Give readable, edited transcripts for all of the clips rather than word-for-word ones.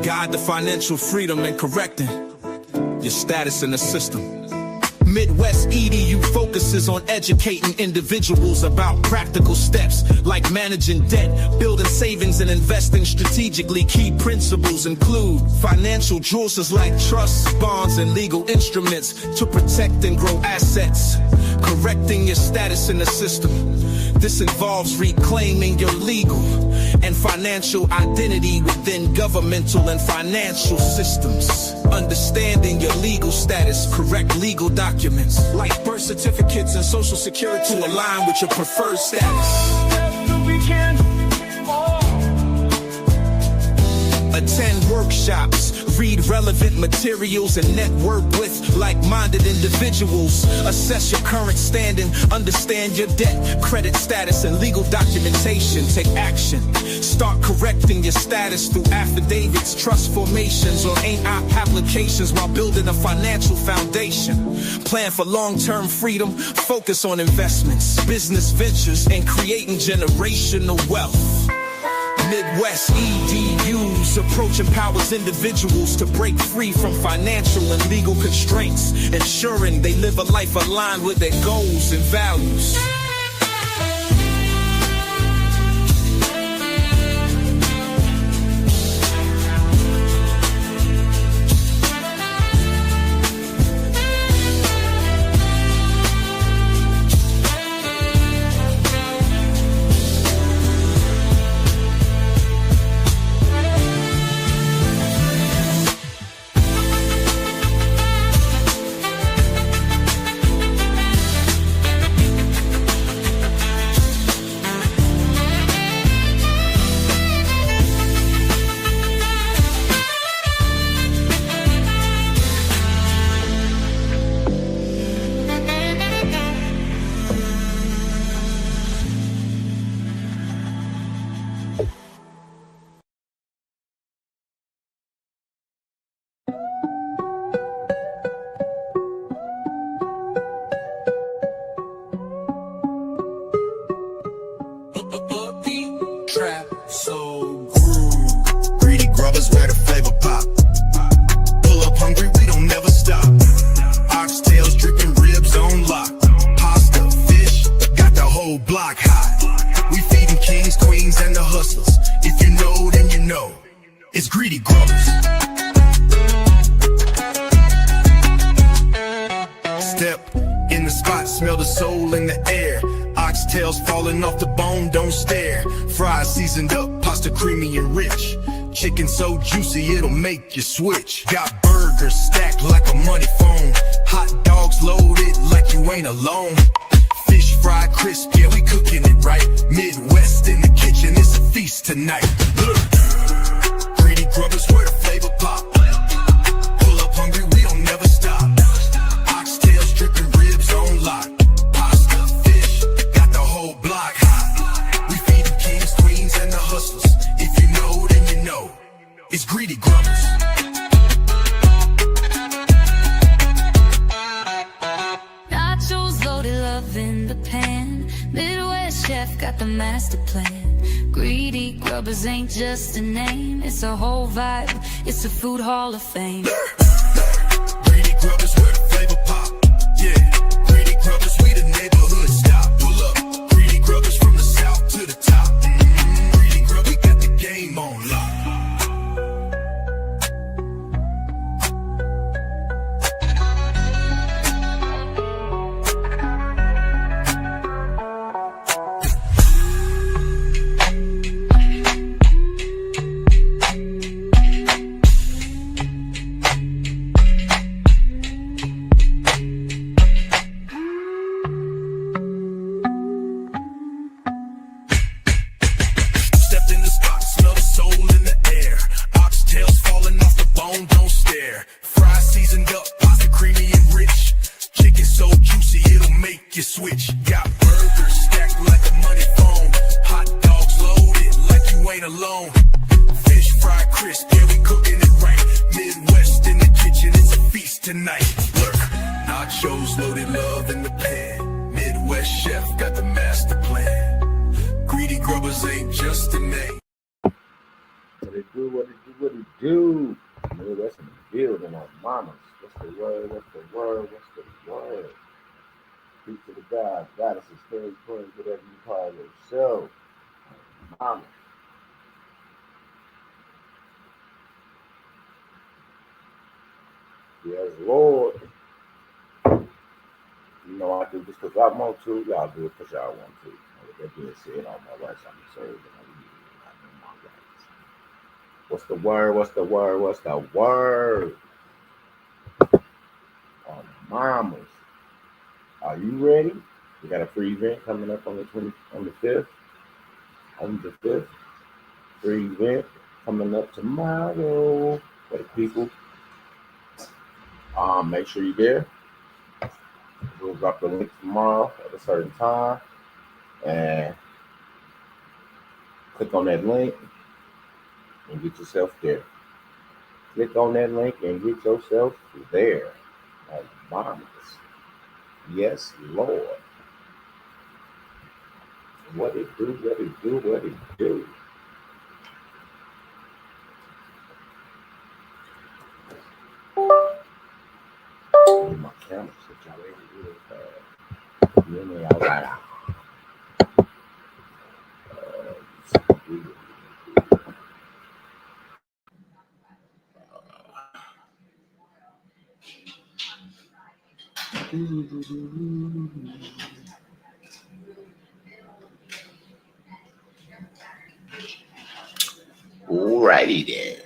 guide to financial freedom and correcting your status in the system. Midwest EDU focuses on educating individuals about practical steps like managing debt, building savings, and investing strategically. Key principles include financial jewels like trusts, bonds, and legal instruments to protect and grow assets, correcting your status in the system. This involves reclaiming your legal and financial identity within governmental and financial systems. Understanding your legal status, correct legal documents like birth certificates and social security to align with your preferred status. Attend workshops, read relevant materials, and network with like-minded individuals. Assess your current standing, understand your debt, credit status, and legal documentation. Take action. Start correcting your status through affidavits, trust formations, or AIP applications while building a financial foundation. Plan for long-term freedom, focus on investments, business ventures, and creating generational wealth. Midwest EDU's approach empowers individuals to break free from financial and legal constraints, ensuring they live a life aligned with their goals and values. Trap so groove. Greedy grubbers where the flavor pop. Pull up hungry, we don't never stop. Oxtails dripping, ribs on lock. Pasta, fish, got the whole block hot. We feeding kings, queens, and the hustlers. If you know, then you know. It's Greedy Grubbers. Step in the spot, smell the soul in the air. Oxtails falling off the bone, don't stare. Fries seasoned up, pasta creamy and rich. Chicken so juicy, it'll make you switch. Got burgers stacked like a money phone. Hot dogs loaded like you ain't alone. Fish fried crisp, yeah, we cooking it right. Midwest in the kitchen, it's a feast tonight. Look. Greedy Grubbers where the flavor pop. Pull up hungry, we don't never stop. Oxtails dripping, ribs on lock. It's Greedy Grubbers. Nachos loaded, love in the pan. Midwest chef got the master plan. Greedy Grubbers ain't just a name, it's a whole vibe, it's a food hall of fame. Greedy Grubbers where the flavor pop. Yeah, Greedy Grubbers, we the neighborhood stop. Pull up, Greedy Grubbers from the south to the top. Greedy Grubbers, we got the game on lock. Switch. Got burgers stacked like a money phone. Hot dogs loaded like you ain't alone. Fish fried crisp, yeah, we cooking it right. Midwest in the kitchen, it's a feast tonight. Look, nachos loaded, love in the pan. Midwest chef got the master plan. Greedy Grubbers ain't just a name. What it do, what it do. What it do? Man, that's in the building on mamas. What's the word? What's the word? What's the word? Peace to the God, goddesses, fairies, queens, whatever you call yourself. Mama. Yes, Lord. You know I do this because I want to. Y'all do it because y'all want to. And with that being said, all my rights I'm reserved and I know my rights. What's the word? What's the word? What's the word? Mamas. Are you ready? We got a free event coming up on the 5th. On the 5th. Free event coming up tomorrow for the people. Make sure you're there. We'll drop the link tomorrow at a certain time. And click on that link and get yourself there. Click on that link and get yourself there. Like mamas. Yes, Lord. What it do, what it do, what it do. My camera switch out real fast. You know, I was like, alrighty then.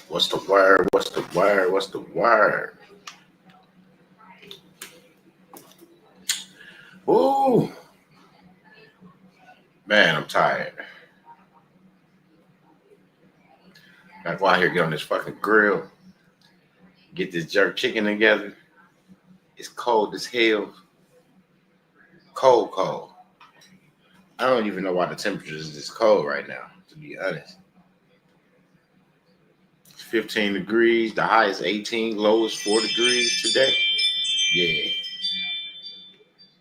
What's the word? What's the word? What's the word? Ooh. Man, I'm tired. Gotta go out here, get on this fucking grill. Get this jerk chicken together. It's cold as hell. Cold. I don't even know why the temperature is this cold right now, to be honest. 15 degrees, the high is 18, low is 4 degrees today. Yeah.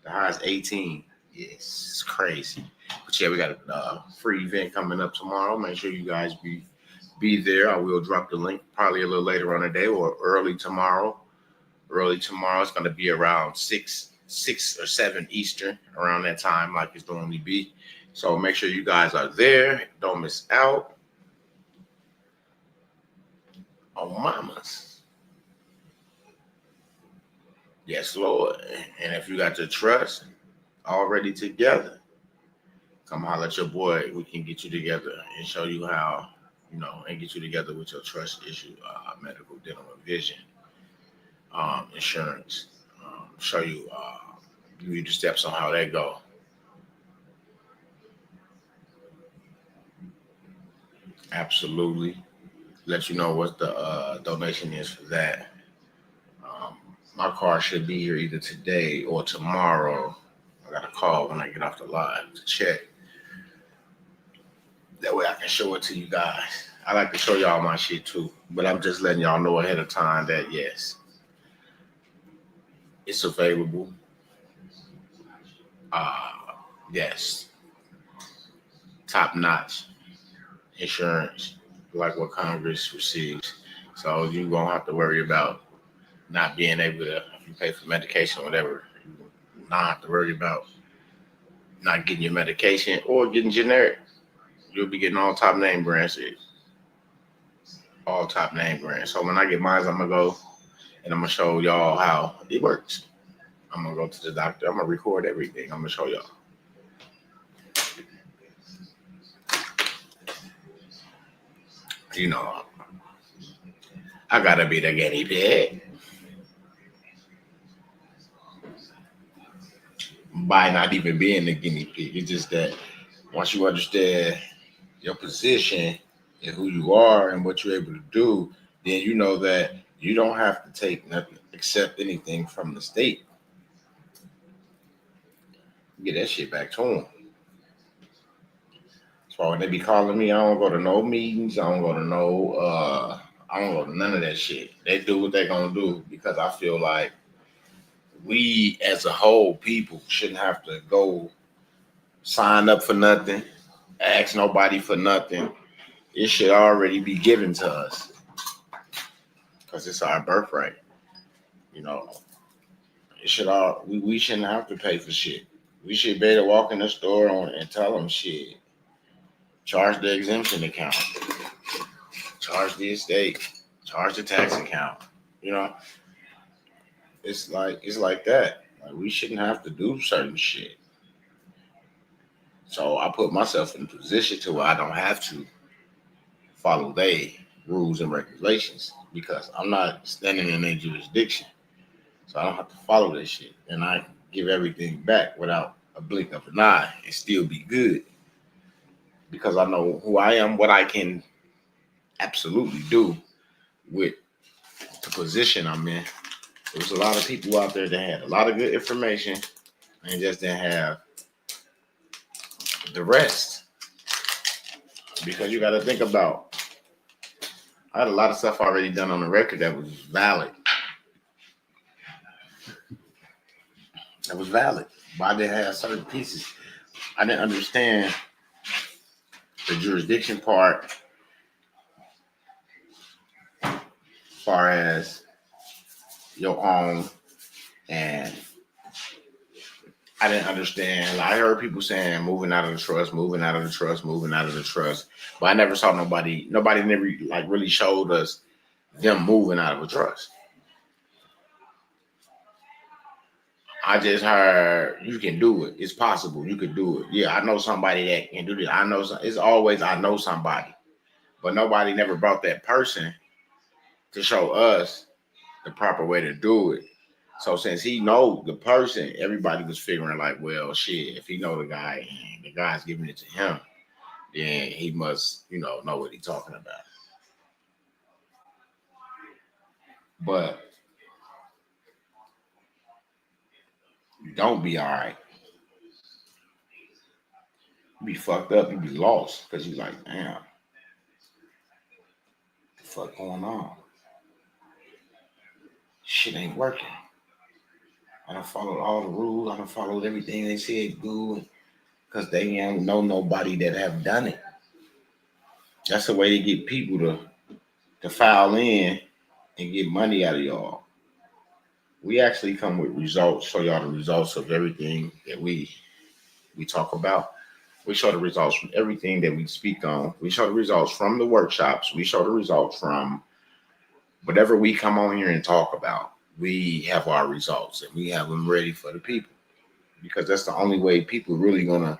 The high is 18. Yes, it's crazy. But yeah, we got a free event coming up tomorrow. Make sure you guys be there. I will drop the link probably a little later on the day or early tomorrow. Early tomorrow, it's going to be around 6 or 7 Eastern, around that time like it's normally be. So make sure you guys are there. Don't miss out. Oh, mamas. Yes, Lord. And if you got your trust already together, come holler at your boy. We can get you together and show you how, and get you together with your trust issue, medical, dental, and vision, insurance. Show you, give you the steps on how that go. Absolutely. Let you know what the donation is for that. My car should be here either today or tomorrow. I got a call when I get off the live to check. That way I can show it to you guys. I like to show y'all my shit too, but I'm just letting y'all know ahead of time that yes, it's available. Yes, top notch insurance, like what Congress receives. So you won't have to worry about not being able to, if you pay for medication or whatever, you not have to worry about not getting your medication or getting generic. You'll be getting all top name brands. All top name brands. So when I get mine, I'm going to go and I'm going to show y'all how it works. I'm going to go to the doctor. I'm going to record everything. I'm going to show y'all. I got to be the guinea pig. By not even being the guinea pig. It's just that once you understand your position and who you are and what you're able to do, then you know that you don't have to take nothing, accept anything from the state. Get that shit back to them. That's why when they be calling me, I don't go to no meetings. I don't go to none of that shit. They do what they're gonna do because I feel like we as a whole people shouldn't have to go sign up for nothing, ask nobody for nothing. It should already be given to us because it's our birthright. You know, it should all we shouldn't have to pay for shit. We should be able to walk in the store and tell them shit. Charge the exemption account, charge the estate, charge the tax account. You know, it's like that. Like we shouldn't have to do certain shit. So I put myself in a position to where I don't have to follow their rules and regulations because I'm not standing in their jurisdiction. So I don't have to follow that shit. And I give everything back without a blink of an eye and still be good. Because I know who I am, what I can absolutely do with the position I'm in. There's a lot of people out there that had a lot of good information and just didn't have the rest. Because you got to think about, I had a lot of stuff already done on the record that was valid. That was valid. But I didn't have certain pieces. I didn't understand the jurisdiction part as far as your own, and I didn't understand. I heard people saying moving out of the trust, moving out of the trust, moving out of the trust, but I never saw nobody never like really showed us them moving out of a trust. I just heard you can do it. It's possible. You could do it. Yeah, I know somebody that can do this. I know it's always I know somebody, but nobody never brought that person to show us the proper way to do it. So since he know the person, everybody was figuring like, well, shit, if he know the guy and the guy's giving it to him, then he must, know what he's talking about. But you don't be all right. You be fucked up. You be lost because you like, damn, what the fuck going on? Shit ain't working. I done followed all the rules. I done followed everything they said do because they don't know nobody that have done it. That's the way to get people to file in and get money out of y'all. We actually come with results, show y'all the results of everything that we talk about. We show the results from everything that we speak on. We show the results from the workshops. We show the results from whatever we come on here and talk about. We have our results and we have them ready for the people because that's the only way people really gonna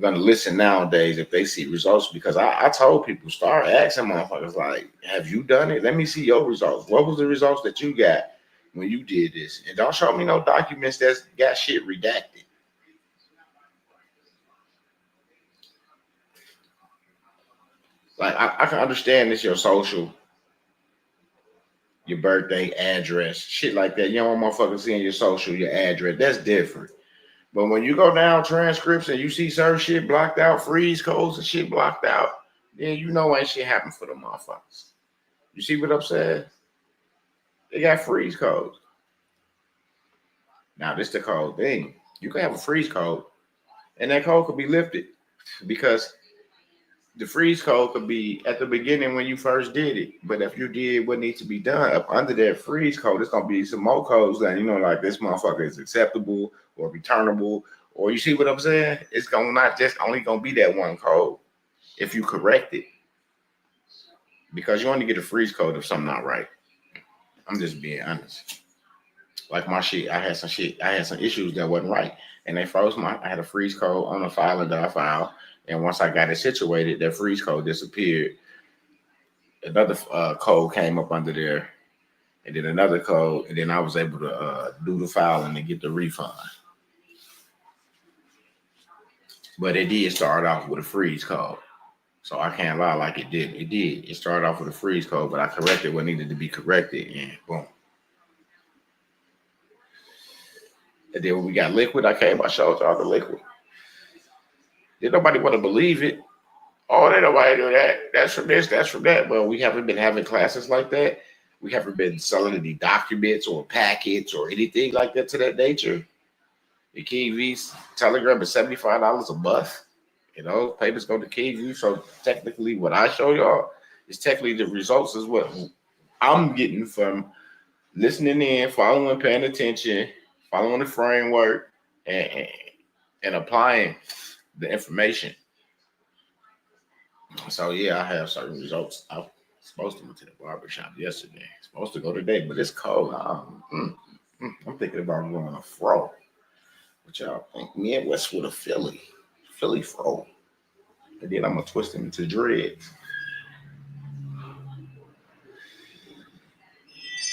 listen nowadays if they see results. Because I told people, start asking motherfuckers like, have you done it? Let me see your results. What was the results that you got when you did this? And don't show me no documents that's got shit redacted. Like I can understand this your social, your birthday, address, shit like that. You don't want motherfuckers seeing your social, your address. That's different. But when you go down transcripts and you see certain shit blocked out, freeze codes and shit blocked out, then you know ain't shit happen for them motherfuckers. You see what I'm saying? They got freeze codes. Now this the code thing. You can have a freeze code and that code could be lifted because the freeze code could be at the beginning when you first did it. But if you did what needs to be done up under that freeze code, it's going to be some more codes that, like this motherfucker is acceptable or returnable. Or you see what I'm saying? It's going to not just only going to be that one code if you correct it. Because you only get a freeze code if something not right. I'm just being honest. Like my shit, I had some issues that wasn't right. And they froze I had a freeze code on the file that I filed. And once I got it situated, that freeze code disappeared. Another code came up under there, and then another code, and then I was able to do the filing and get the refund. But it did start off with a freeze code. So I can't lie like it did. It did. It started off with a freeze code, but I corrected what needed to be corrected, and boom. And then when we got liquid, I showed y'all the liquid. Did nobody want to believe it? Oh, ain't nobody do that. That's from this, that's from that. Well, we haven't been having classes like that. We haven't been selling any documents or packets or anything like that to that nature. The KV's Telegram is $75 a month. You know, payments go to KV. So technically, what I show y'all is technically the results is what I'm getting from listening in, following, paying attention, following the framework, and applying the information. So yeah, I have certain results. I was supposed to go to the barbershop yesterday. Supposed to go today, but it's cold. I'm thinking about going to fro. What y'all think? Me and Westwood a Philly fro. And then I'm gonna twist them into dreads.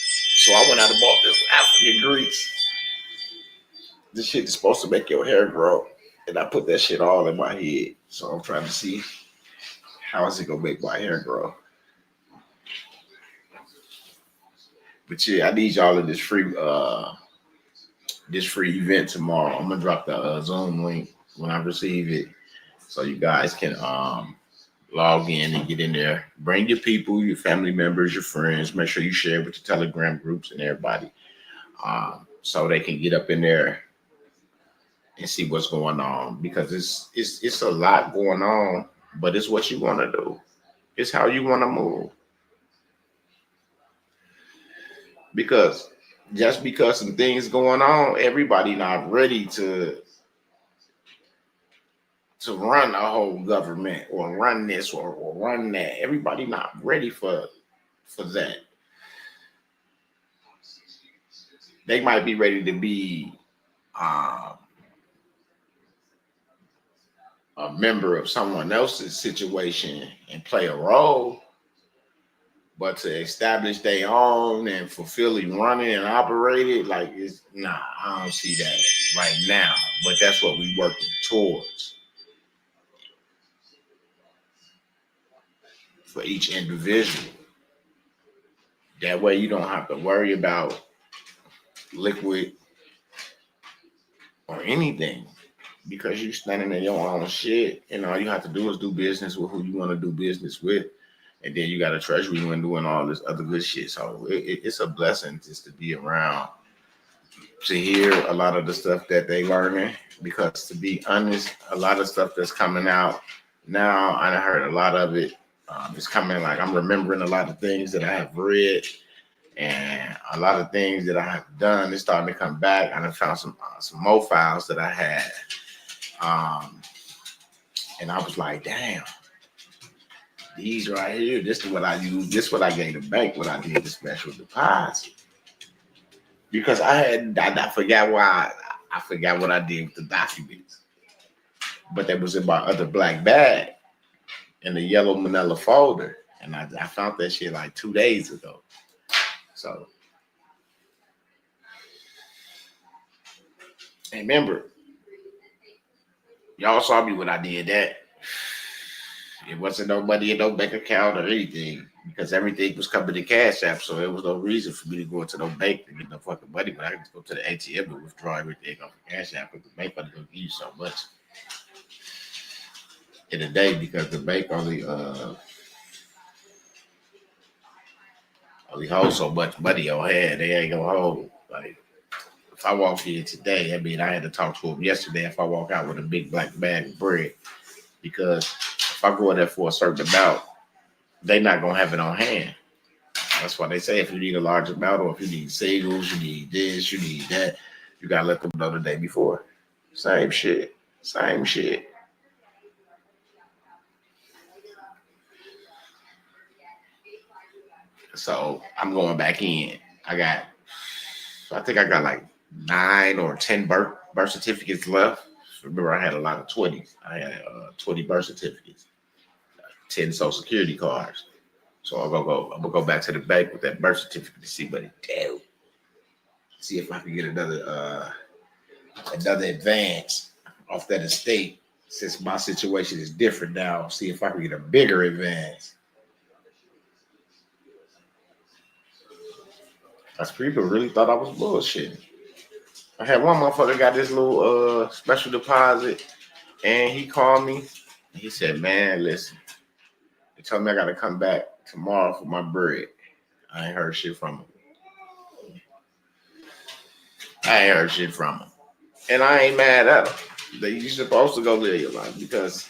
So I went out and bought this African grease. This shit is supposed to make your hair grow. And I put that shit all in my head. So I'm trying to see how is it gonna make my hair grow. But yeah, I need y'all in this free event tomorrow. I'm gonna drop the Zoom link when I receive it, so you guys can log in and get in there. Bring your people, your family members, your friends. Make sure you share with the Telegram groups and everybody, so they can get up in there and see what's going on. Because it's a lot going on, but it's what you want to do. It's how you want to move. Because just because some things going on, everybody not ready to run a whole government or run this or run that. Everybody not ready for that. They might be ready to be a member of someone else's situation and play a role. But to establish their own and fully running and operate it, like, I don't see that right now. But that's what we working towards for each individual. That way you don't have to worry about liquid or anything, because you're standing in your own shit, and all you have to do is do business with who you want to do business with. And then you got a treasury and doing all this other good shit. So it's a blessing just to be around, to hear a lot of the stuff that they learning. Because to be honest, a lot of stuff that's coming out now, I heard a lot of it. It's coming, like, I'm remembering a lot of things that I have read, and a lot of things that I have done is starting to come back. I found some more files that I had, and I was like, damn. These right here, this is what I use. This is what I gave the bank when I did the special deposit. Because I forgot why I forgot what I did with the documents. But that was in my other black bag in the yellow manila folder. And I found that shit like 2 days ago. So, and remember, y'all saw me when I did that. It wasn't no money in no bank account or anything, because everything was coming to Cash App. So there was no reason for me to go into no bank to get no fucking money. But I could just go to the ATM and withdraw everything off of Cash App, because the bank only gonna give you so much in a day, because the bank only hold so much money on hand. They ain't gonna hold. Like, if I walk here today, I mean, I had to talk to them yesterday if I walk out with a big black bag of bread, because if I go in there for a certain amount, they not gonna have it on hand. That's why they say if you need a large amount, or if you need singles, you need this, you need that, you gotta let them know the day before. Same shit. So I'm going back in. I think I got like 9 or 10 birth certificates left. Remember, I had a lot of 20s. I had 20 birth certificates, 10 social security cards. So I'm gonna go back to the bank with that birth certificate to see what it do. See if I can get another advance off that estate, since my situation is different now. See if I can get a bigger advance. Because people really thought I was bullshitting. I had one motherfucker got this little special deposit, and he called me. And he said, man, listen, they told me I got to come back tomorrow for my bread. I ain't heard shit from him. I ain't heard shit from him. And I ain't mad at him. You supposed to go live your life because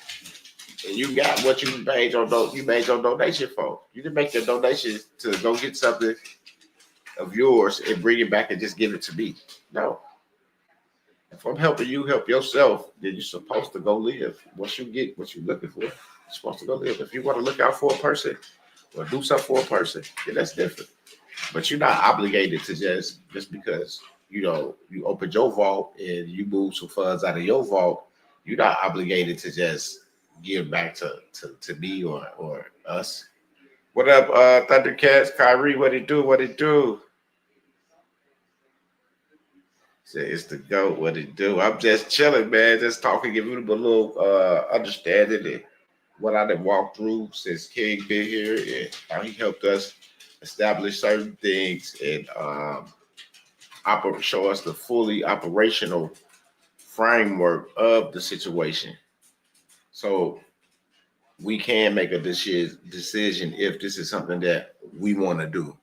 you got what you made your donation for. You didn't make your donation to go get something of yours and bring it back and just give it to me. No. If I'm helping you help yourself, then you're supposed to go live. Once you get what you're looking for, you're supposed to go live. If you want to look out for a person or do something for a person, then that's different. But you're not obligated to just because you opened your vault and you moved some funds out of your vault. You're not obligated to just give back to me or us. What up, Thundercats? Kyrie, what it do? What it do? Say it's the GOAT. What it do? I'm just chilling, man. Just talking, giving them a little understanding of what I done walked through since King been here and how he helped us establish certain things and show us the fully operational framework of the situation. So we can make a decision if this is something that we want to do.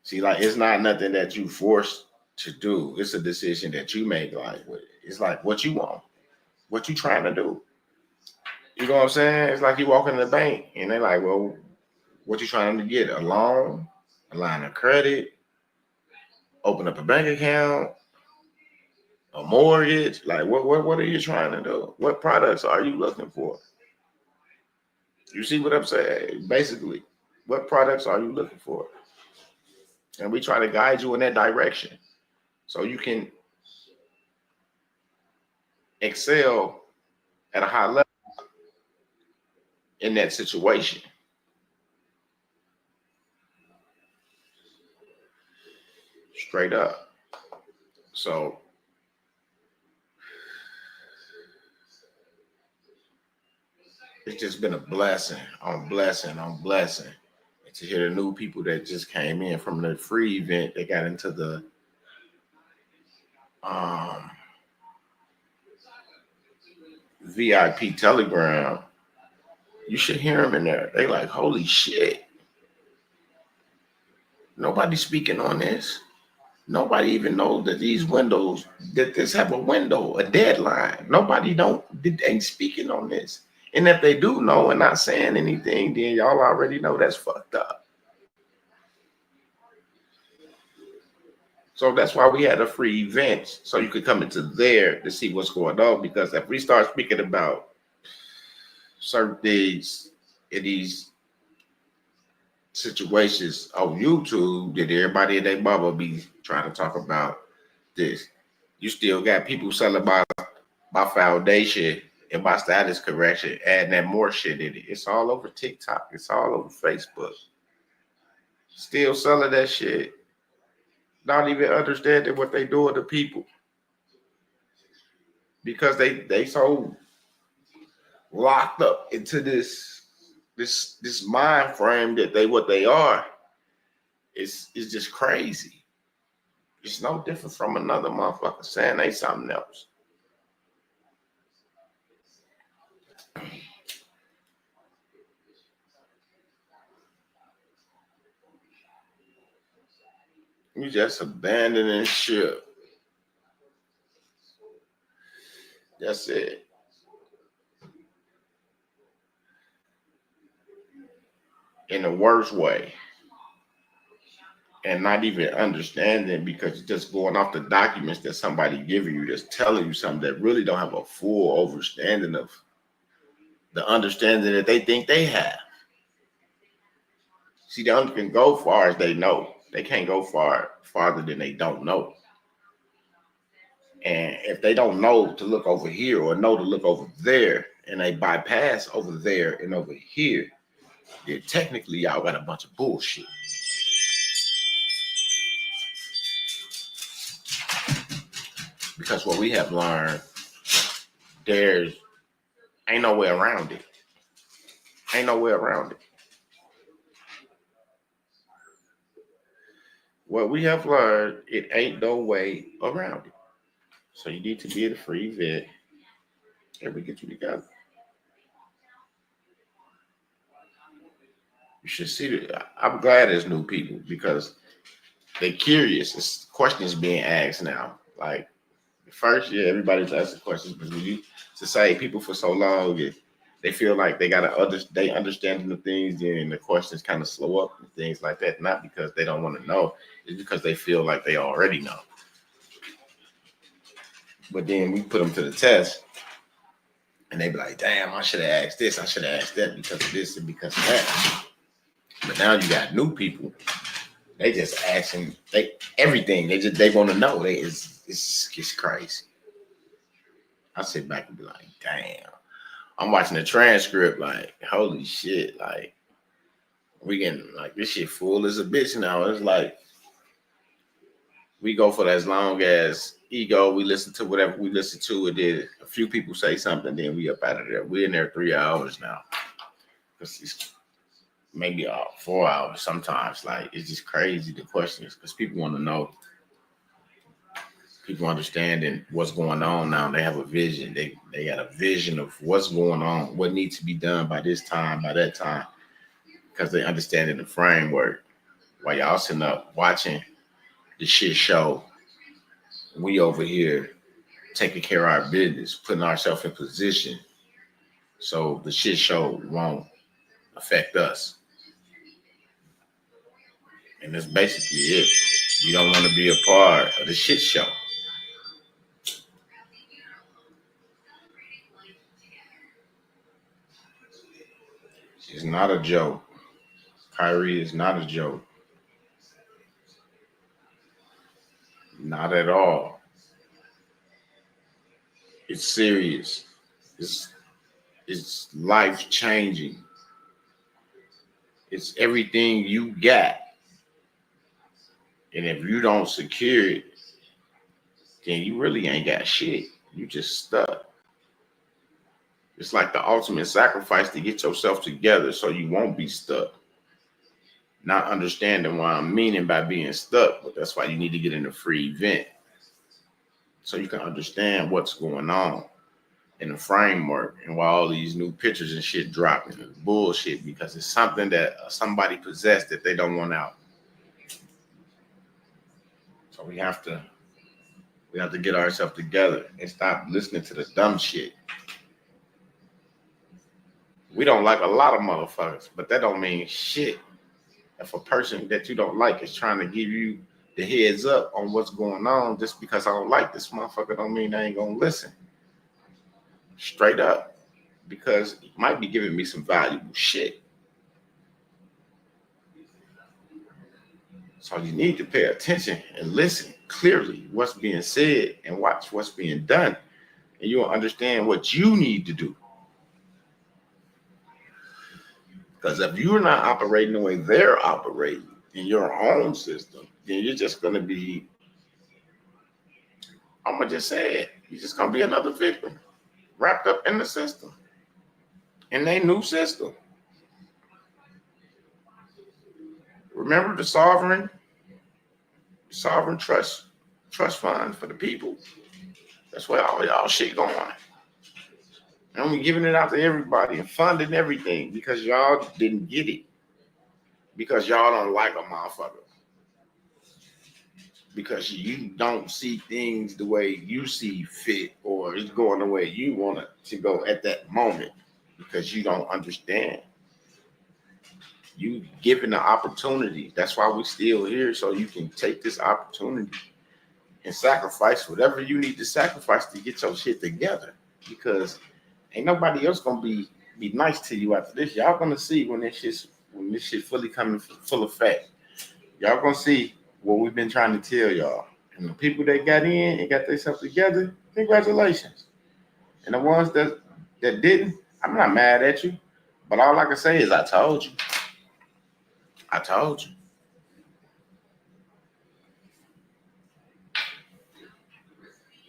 See, like it's not nothing that you forced to do. It's a decision that you make. Like it's like what you want, what you trying to do. You know what I'm saying? It's like you walk in the bank and they're like, well, what you trying to get? A loan, a line of credit, open up a bank account, a mortgage. Like what are you trying to do? What products are you looking for? You see what I'm saying? Basically, what products are you looking for? And we try to guide you in that direction so you can excel at a high level in that situation. Straight up. So it's just been a blessing on blessing on blessing. And to hear the new people that just came in from the free event, they got into the VIP Telegram. You should hear them in there. They like, holy shit. Nobody's speaking on this. Nobody even knows that these windows, that this have a window, a deadline. Nobody ain't speaking on this. And if they do know and not saying anything, then y'all already know that's fucked up. So that's why we had a free event, so you could come into there to see what's going on. Because if we start speaking about certain things in these situations on YouTube, then everybody in their bubble be trying to talk about this. You still got people selling my foundation and my status correction, adding that more shit in it. It's all over TikTok. It's all over Facebook. Still selling that shit. Not even understanding what they doing to people. Because they so locked up into this mind frame that what they are is just crazy. It's no different from another motherfucker saying they something else. You just abandoning ship. That's it. In the worst way. And not even understanding because you're just going off the documents that somebody giving you, just telling you something that really don't have a full understanding of the understanding that they think they have. See, they only can go far as they know. They can't go farther than they don't know. And if they don't know to look over here or know to look over there, and they bypass over there and over here, then technically y'all got a bunch of bullshit. Because what we have learned, there's ain't no way around it. Ain't no way around it. What we have learned, it ain't no way around it. So you need to be at a free event and we get you together. You should see that. I'm glad there's new people because they're curious. It's questions being asked now. Like first, yeah, everybody's asking questions, but when you society people for so long, they feel like they they understanding the things, then the questions kind of slow up and things like that. Not because they don't want to know, it's because they feel like they already know. But then we put them to the test, and they be like, "Damn, I should have asked this, I should have asked that because of this and because of that." But now you got new people. They just asking everything. They want to know. It's crazy. I sit back and be like, "Damn." I'm watching the transcript, like, holy shit, like we getting like this shit full as a bitch now. It's like we go for as long as ego. We listen to whatever we listen to. It did a few people say something, then we up out of there. We're in there 3 hours now. It's maybe 4 hours sometimes. Like it's just crazy the questions because people want to know. People understanding what's going on now. They have a vision. They got a vision of what's going on, what needs to be done by this time, by that time, because they understanding the framework. While y'all sitting up watching the shit show, we over here taking care of our business, putting ourselves in position so the shit show won't affect us. And that's basically it. You don't want to be a part of the shit show. It's not a joke. Kyrie is not a joke. Not at all. It's serious. It's life changing. It's everything you got. And if you don't secure it, then you really ain't got shit. You just stuck. It's like the ultimate sacrifice to get yourself together so you won't be stuck. Not understanding what I'm meaning by being stuck, but that's why you need to get in a free event so you can understand what's going on in the framework and why all these new pictures and shit dropping is bullshit because it's something that somebody possessed that they don't want out. So we have to get ourselves together and stop listening to the dumb shit. We don't like a lot of motherfuckers, but that don't mean shit. If a person that you don't like is trying to give you the heads up on what's going on, just because I don't like this motherfucker don't mean I ain't gonna listen. Straight up. Because he might be giving me some valuable shit. So you need to pay attention and listen clearly what's being said and watch what's being done. And you'll understand what you need to do. Because if you're not operating the way they're operating in your own system, then you're just going to be, I'm going to just say it, you're just going to be another victim wrapped up in the system, in their new system. Remember the sovereign trust fund for the people. That's where all y'all shit going. And we're giving it out to everybody and funding everything because y'all didn't get it. Because y'all don't like a motherfucker. Because you don't see things the way you see fit or it's going the way you want it to go at that moment because you don't understand. You given the opportunity. That's why we're still here, so you can take this opportunity and sacrifice whatever you need to sacrifice to get your shit together. Because ain't nobody else gonna be nice to you after this. Y'all gonna see when this shit fully coming full effect. Y'all gonna see what we've been trying to tell y'all. And the people that got in and got themselves together, congratulations. And the ones that didn't, I'm not mad at you. But all I can say is I told you. I told you.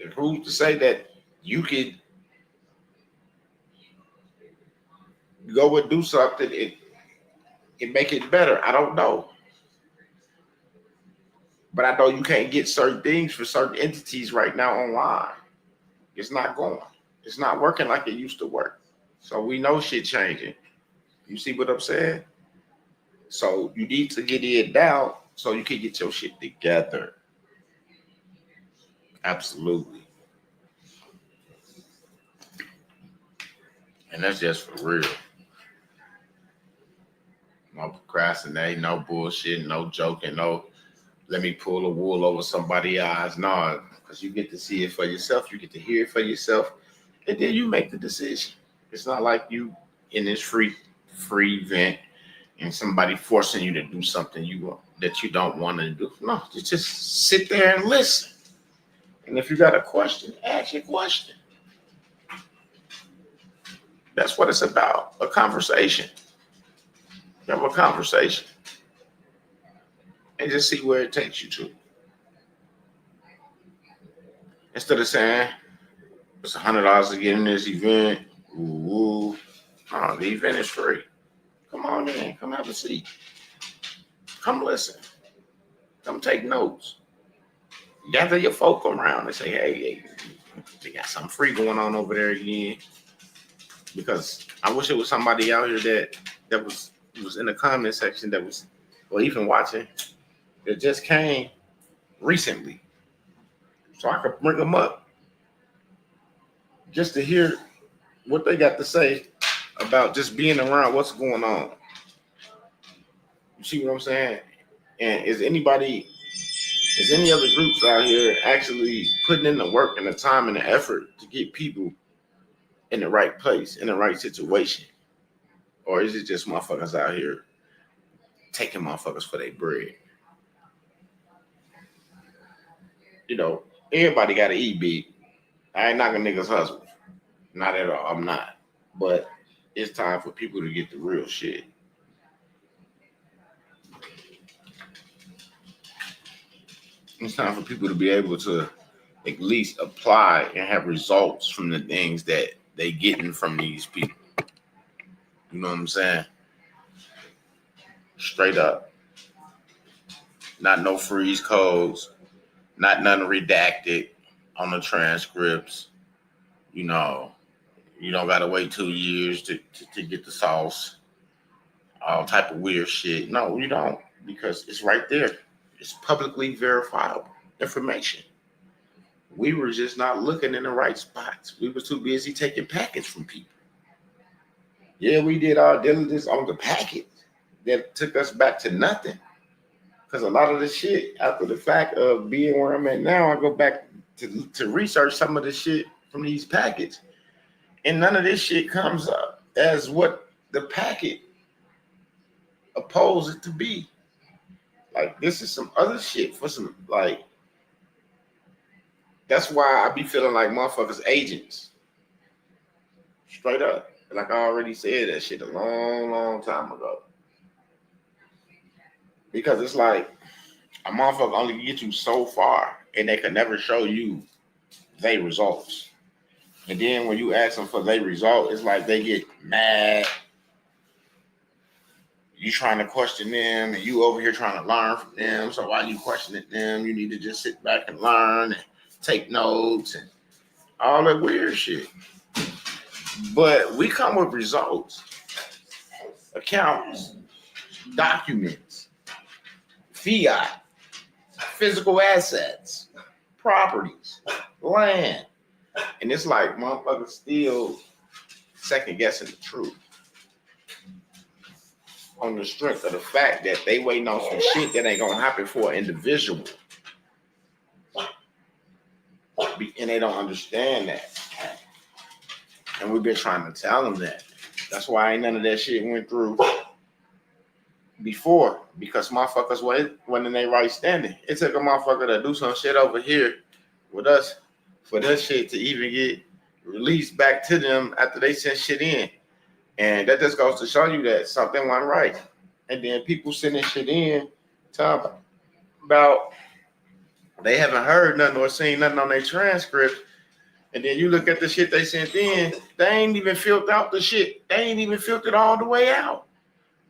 And who's to say that you could go and do something and make it better? I don't know. But I know you can't get certain things for certain entities right now online. It's not going. It's not working like it used to work. So we know shit changing. You see what I'm saying? So you need to get it down so you can get your shit together. Absolutely. And that's just for real. No procrastinating, no bullshit, no joking, no let me pull the wool over somebody's eyes. No, because you get to see it for yourself. You get to hear it for yourself. And then you make the decision. It's not like you in this free event and somebody forcing you to do something that you don't want to do. No, you just sit there and listen. And if you got a question, ask your question. That's what it's about, a conversation. You have a conversation. And just see where it takes you to. Instead of saying, it's $100 to get in this event. Ooh. No, the event is free. Come on in. Come have a seat. Come listen. Come take notes. Gather your folk around and say, hey, they got something free going on over there again. Because I wish it was somebody out here that was in the comment section that was, or even watching, that just came recently. So I could bring them up just to hear what they got to say about just being around what's going on. You see what I'm saying? And is any other groups out here actually putting in the work and the time and the effort to get people in the right place, in the right situation? Or is it just motherfuckers out here taking motherfuckers for their bread? You know, everybody got to eat big. I ain't knocking niggas' hustle. Not at all. I'm not. But it's time for people to get the real shit. It's time for people to be able to at least apply and have results from the things that they getting from these people. You know what I'm saying? Straight up. Not no freeze codes. Not none redacted on the transcripts. You know, you don't gotta wait 2 years to get the sauce. All type of weird shit. No, you don't, because it's right there. It's publicly verifiable information. We were just not looking in the right spots. We were too busy taking packets from people. Yeah, we did our diligence on the packet that took us back to nothing. Because a lot of the shit, after the fact of being where I'm at now, I go back to research some of the shit from these packets. And none of this shit comes up as what the packet opposed it to be. Like, this is some other shit for some, like, that's why I be feeling like motherfuckers agents. Straight up. Like I already said that shit a long time ago. Because it's like a motherfucker only can get you so far and they can never show you their results. And then when you ask them for their result, it's like they get mad. You trying to question them and you over here trying to learn from them. So why you questioning them? You need to just sit back and learn and take notes and all that weird shit. But we come with results, accounts, documents, fiat, physical assets, properties, land. And it's like motherfuckers still second guessing the truth on the strength of the fact that they waiting on some shit that ain't gonna happen for an individual. And they don't understand that. And we've been trying to tell them that. That's why ain't none of that shit went through before. Because motherfuckers went in their right standing. It took a motherfucker to do some shit over here with us for this shit to even get released back to them after they sent shit in. And that just goes to show you that something went right. And then people sending shit in talking about they haven't heard nothing or seen nothing on their transcript. And then you look at the shit they sent in, they ain't even filled out the shit. They ain't even filled it all the way out.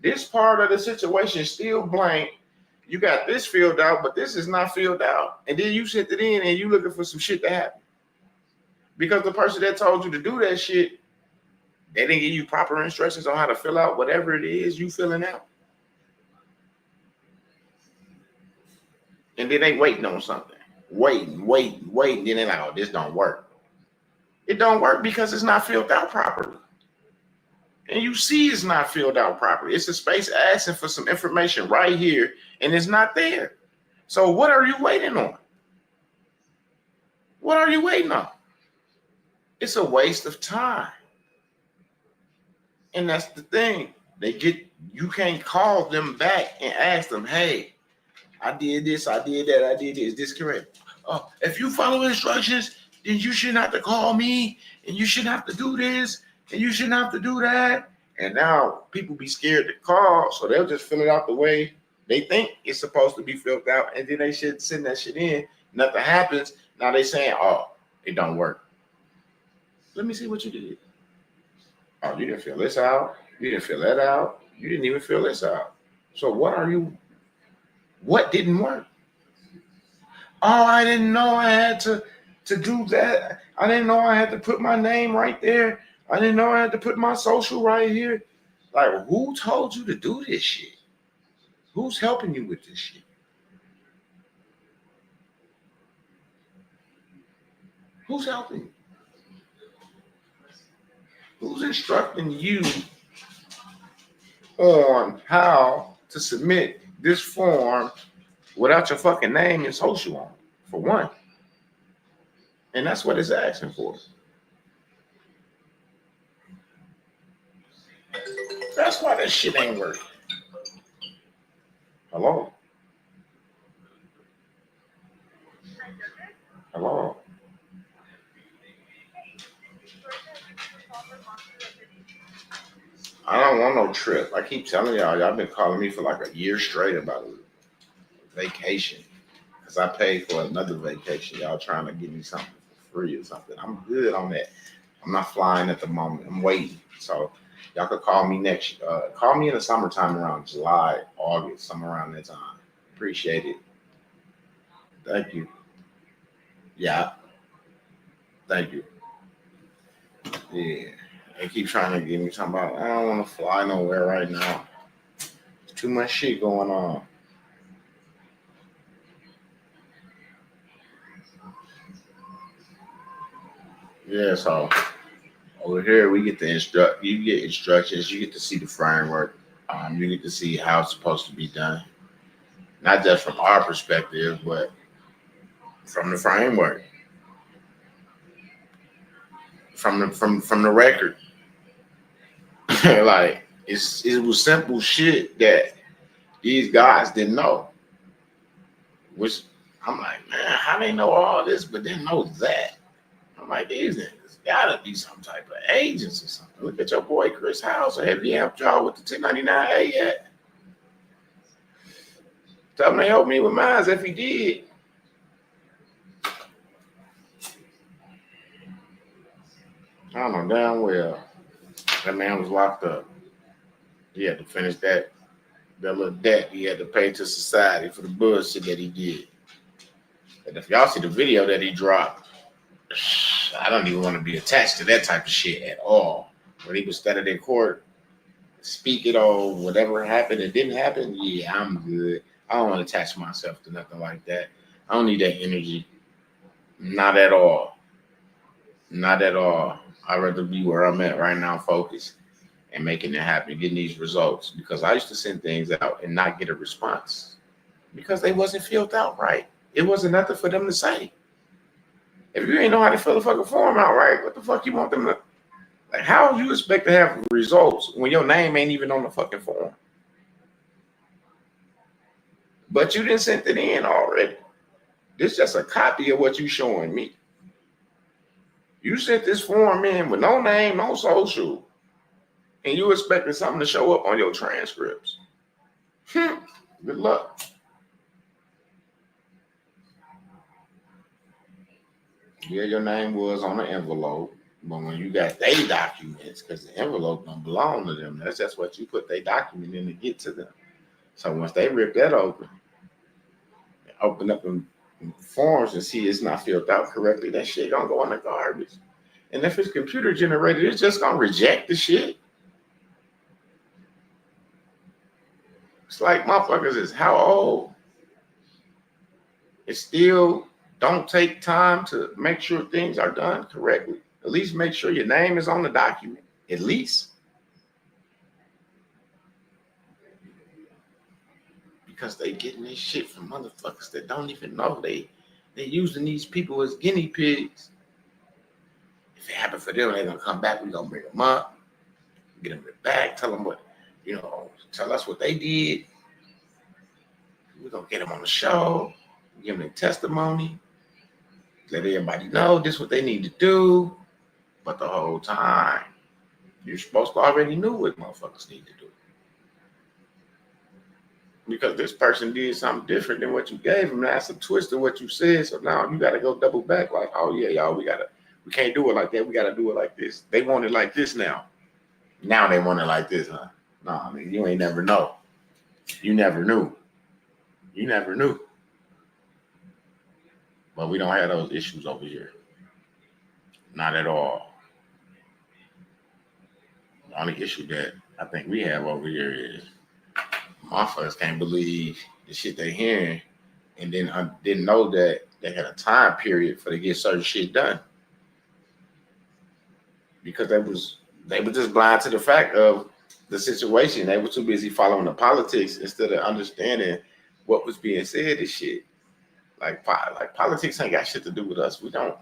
This part of the situation is still blank. You got this filled out, but this is not filled out. And then you sent it in and you looking for some shit to happen. Because the person that told you to do that shit, they didn't give you proper instructions on how to fill out whatever it is you filling out. And then they waiting on something. Waiting. Then they're like, oh, this don't work. It don't work because it's not filled out properly. And you see it's not filled out properly. It's a space asking for some information right here, and it's not there. So what are you waiting on? What are you waiting on? It's a waste of time. And that's the thing. You can't call them back and ask them, hey, I did this, I did that, I did this. Is this correct? Oh, if you follow instructions, then you shouldn't have to call me, and you shouldn't have to do this, and you shouldn't have to do that. And now people be scared to call, so they'll just fill it out the way they think it's supposed to be filled out, and then they should send that shit in. Nothing happens. Now they saying, oh, it don't work. Let me see what you did. Oh, you didn't fill this out. You didn't fill that out. You didn't even fill this out. So what didn't work? Oh, I didn't know I had to do that. I didn't know I had to put my name right there. I didn't know I had to put my social right here. Like, who told you to do this shit? Who's helping you with this shit? Who's helping you? Who's instructing you on how to submit this form without your fucking name and social on, for one? And that's what it's asking for. That's why that shit ain't working. Hello? Hello? I don't want no trip. I keep telling y'all been calling me for like a year straight about a vacation. Because I paid for another vacation. Y'all trying to give me something for free or something. I'm good on that. I'm not flying at the moment. I'm waiting. So y'all could call me call me in the summertime around July, August, somewhere around that time. Appreciate it. Thank you. Yeah. Thank you. Yeah. They keep trying to get me talking about, I don't want to fly nowhere right now. There's too much shit going on. Yeah, so over here we get to you get instructions, you get to see the framework, you get to see how it's supposed to be done. Not just from our perspective, but from the framework. From the record. Like it was simple shit that these guys didn't know. Which I'm like, man, how they know all this but didn't know that? I'm like, these niggas gotta be some type of agents or something. Look at your boy Chris House. Have he helped y'all with the 1099A yet? Tell him they helped me with mine if he did. I don't know damn well. That man was locked up. He had to finish that little debt he had to pay to society for the bullshit that he did. And if y'all see the video that he dropped, I don't even want to be attached to that type of shit at all. When he was standing in court, speaking on whatever happened and didn't happen, yeah, I'm good. I don't want to attach myself to nothing like that. I don't need that energy. Not at all. Not at all. I'd rather be where I'm at right now, focused and making it happen, getting these results. Because I used to send things out and not get a response because they wasn't filled out right. It wasn't nothing for them to say. If you ain't know how to fill a fucking form out right, what the fuck you want them to? Like, how do you expect to have results when your name ain't even on the fucking form? But you didn't send it in already. This is just a copy of what you showing me. You sent this form in with no name, no social, and you expecting something to show up on your transcripts. Good luck. Yeah, your name was on the envelope, but when you got their documents, because the envelope don't belong to them, that's just what you put their document in to get to them. So once they rip that open up them forms and see it's not filled out correctly, that shit gonna go in the garbage. And if it's computer generated, it's just gonna reject the shit. It's like motherfuckers is how old? it still don't take time to make sure things are done correctly. At least make sure your name is on the document. At least. Because they getting this shit from motherfuckers that don't even know they using these people as guinea pigs. If it happened for them, they're gonna come back. We're gonna bring them up, get them back, tell them what, tell us what they did. We're gonna get them on the show, give them their testimony, let everybody know this is what they need to do. But the whole time, you're supposed to already knew what motherfuckers need to do. Because this person did something different than what you gave them. That's a twist of what you said. So now you got to go double back. Like, oh yeah, y'all, we can't do it like that. We got to do it like this. They want it like this now. Now they want it like this, huh? No, I mean, you ain't never know. You never knew. You never knew. But we don't have those issues over here. Not at all. The only issue that I think we have over here is motherfuckers can't believe the shit they hearing, and then didn't know that they had a time period for to get certain shit done, because they were just blind to the fact of the situation. They were too busy following the politics instead of understanding what was being said and shit. Like politics ain't got shit to do with us. We don't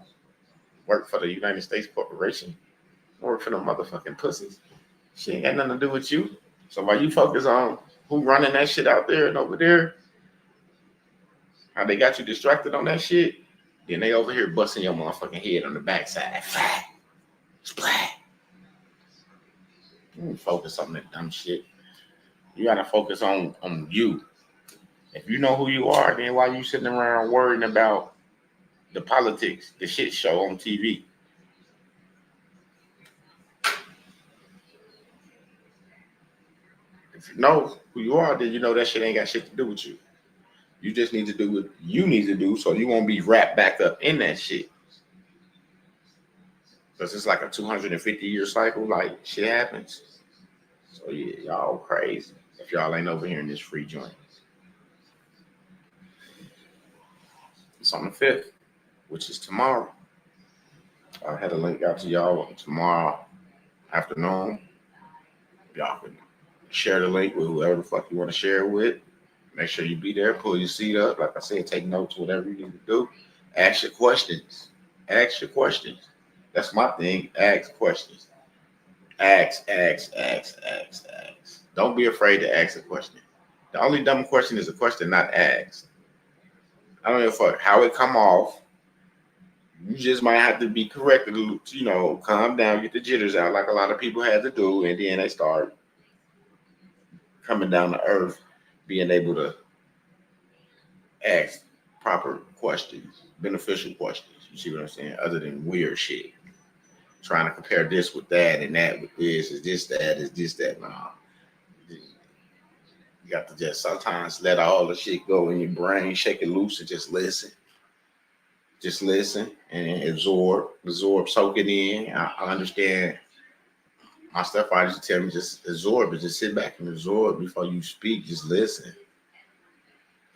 work for the United States corporation. We work for the motherfucking pussies. Shit ain't got nothing to do with you. So while you focus on who running that shit out there and over there, how they got you distracted on that shit, then they over here busting your motherfucking head on the backside. Flat. Splat. You don't focus on that dumb shit. You gotta focus on you. If you know who you are, then why you sitting around worrying about the politics, the shit show on TV? If you know who you are, then you know that shit ain't got shit to do with you. You just need to do what you need to do so you won't be wrapped back up in that shit. Because it's like a 250-year cycle, like shit happens. So yeah, y'all crazy if y'all ain't over here in this free joint. It's on the 5th, which is tomorrow. I had a link out to y'all tomorrow afternoon. Y'all can share the link with whoever the fuck you want to share it with. Make sure you be there. Pull your seat up. Like I said, take notes, whatever you need to do. Ask your questions. Ask your questions. That's my thing. Ask questions. Ask. Don't be afraid to ask a question. The only dumb question is a question not asked. I don't give a fuck how it come off. You just might have to be corrected, calm down, get the jitters out like a lot of people had to do, and then they start coming down to earth, being able to ask proper questions, beneficial questions. You see what I'm saying? Other than weird shit. Trying to compare this with that and that with this. Is this that? Is this that? Nah. You got to just sometimes let all the shit go in your brain, shake it loose, and just listen. Just listen and absorb, soak it in. I understand my stepfather used to tell me just absorb it, just sit back and absorb before you speak, just listen.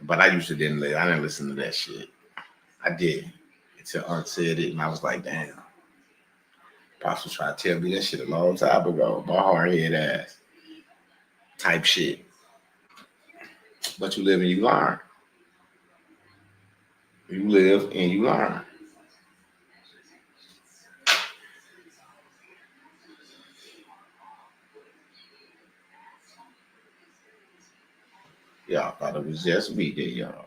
But I usually didn't listen to that shit. I did until Aunt said it, and I was like, damn. Pops was trying to tell me that shit a long time ago, my hard head ass type shit. But you live and you learn. You live and you learn. Y'all thought it was just me, did y'all?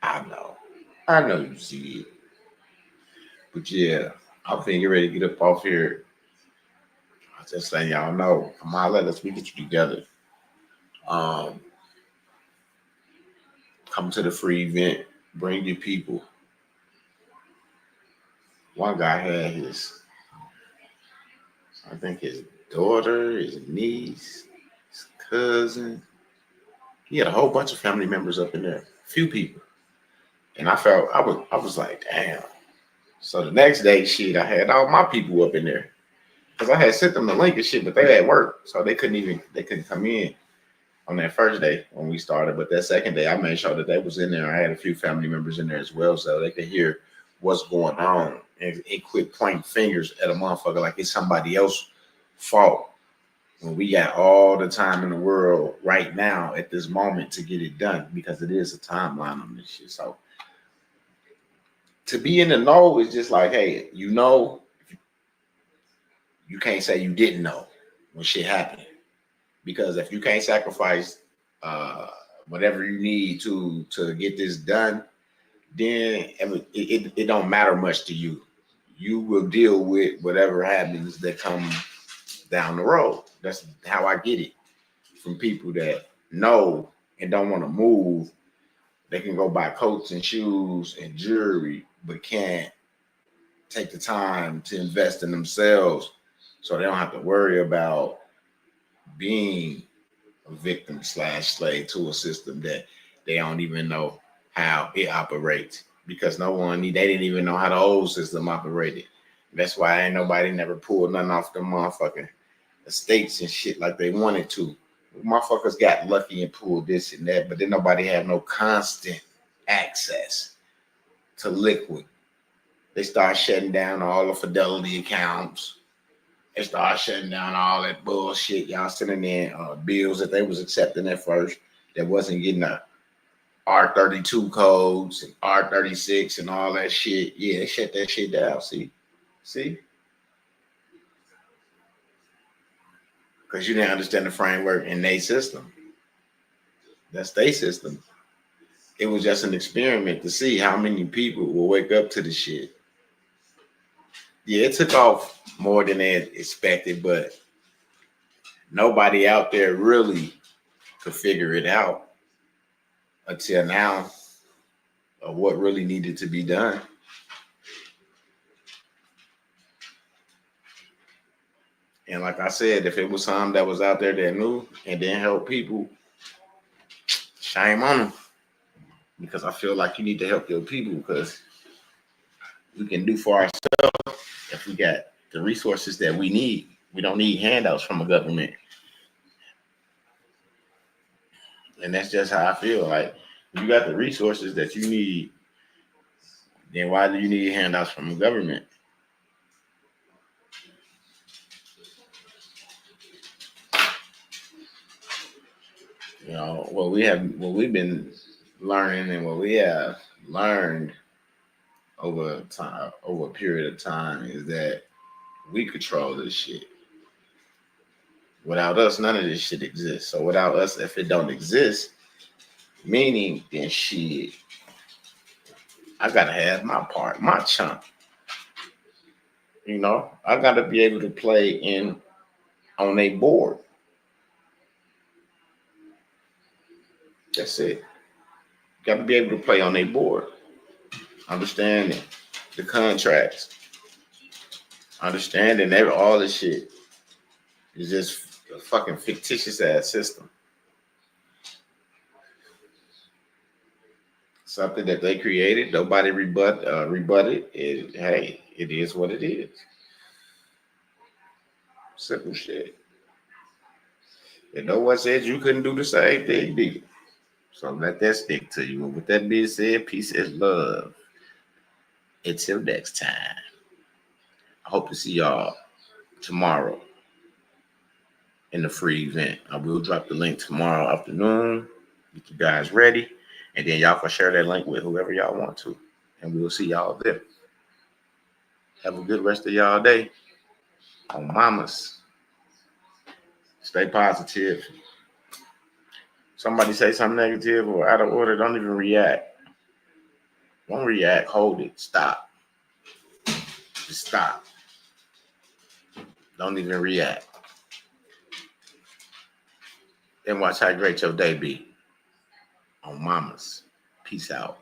I know you see it. But yeah, I'm finna get ready to get up off here. I just letting y'all know. Come on, let us get you together. Come to the free event. Bring your people. One guy had his daughter, his niece, his cousin. He had a whole bunch of family members up in there. Few people. And I was like, damn. So the next day, I had all my people up in there. Because I had sent them the link and shit, but they at work. So they couldn't come in. on that first day when we started, but that second day I made sure that they was in there. I had a few family members in there as well, so they could hear what's going on and quit pointing fingers at a motherfucker like it's somebody else's fault when we got all the time in the world right now at this moment to get it done, because it is a timeline on this shit. So to be in the know is just like, hey, you know, you can't say you didn't know when shit happened, because if you can't sacrifice whatever you need to get this done, then it don't matter much to you. You will deal with whatever happens that comes down the road. That's how I get it from people that know and don't want to move. They can go buy coats and shoes and jewelry, but can't take the time to invest in themselves, so they don't have to worry about being a victim / slave to a system that they don't even know how it operates, because they didn't even know how the old system operated. That's why ain't nobody never pulled nothing off the motherfucking estates and shit like they wanted to. Motherfuckers got lucky and pulled this and that, but then nobody had no constant access to liquid. They start shutting down all the Fidelity accounts. They start shutting down all that bullshit y'all sending in bills that they was accepting at first that wasn't getting a R32 codes and R36 and all that shit. Yeah, they shut that shit down. See? Because you didn't understand the framework in their system. That's their system. It was just an experiment to see how many people will wake up to the shit. Yeah, it took off more than they expected, but nobody out there really could figure it out until now of what really needed to be done. And like I said, if it was something that was out there that knew and didn't help people, shame on them. Because I feel like you need to help your people, because we can do for ourselves if we got the resources that we need. We don't need handouts from the government. And that's just how I feel. Like, you got the resources that you need, then why do you need handouts from the government? You know, what we've been learning and what we have learned over a period of time is that we control this shit. Without us, none of this shit exists. So without us, if it don't exist, meaning then shit, I gotta have my part, my chunk. You know, I gotta be able to play on a board. That's it. Gotta be able to play on a board. Understanding the contracts. Understanding all this shit is just a fucking fictitious ass system. Something that they created, nobody rebutted. Hey, it is what it is. Simple shit. And no one said you couldn't do the same thing, did you? So let that stick to you. And with that being said, peace and love. Until next time. I hope to see y'all tomorrow in the free event. I will drop the link tomorrow afternoon. Get you guys ready. And then y'all can share that link with whoever y'all want to. And we'll see y'all there. Have a good rest of y'all day. On mamas. Stay positive. Somebody say something negative or out of order, don't even react. Don't react. Hold it. Stop. Just stop. Don't even react. Then watch how great your day be. On mamas. Peace out.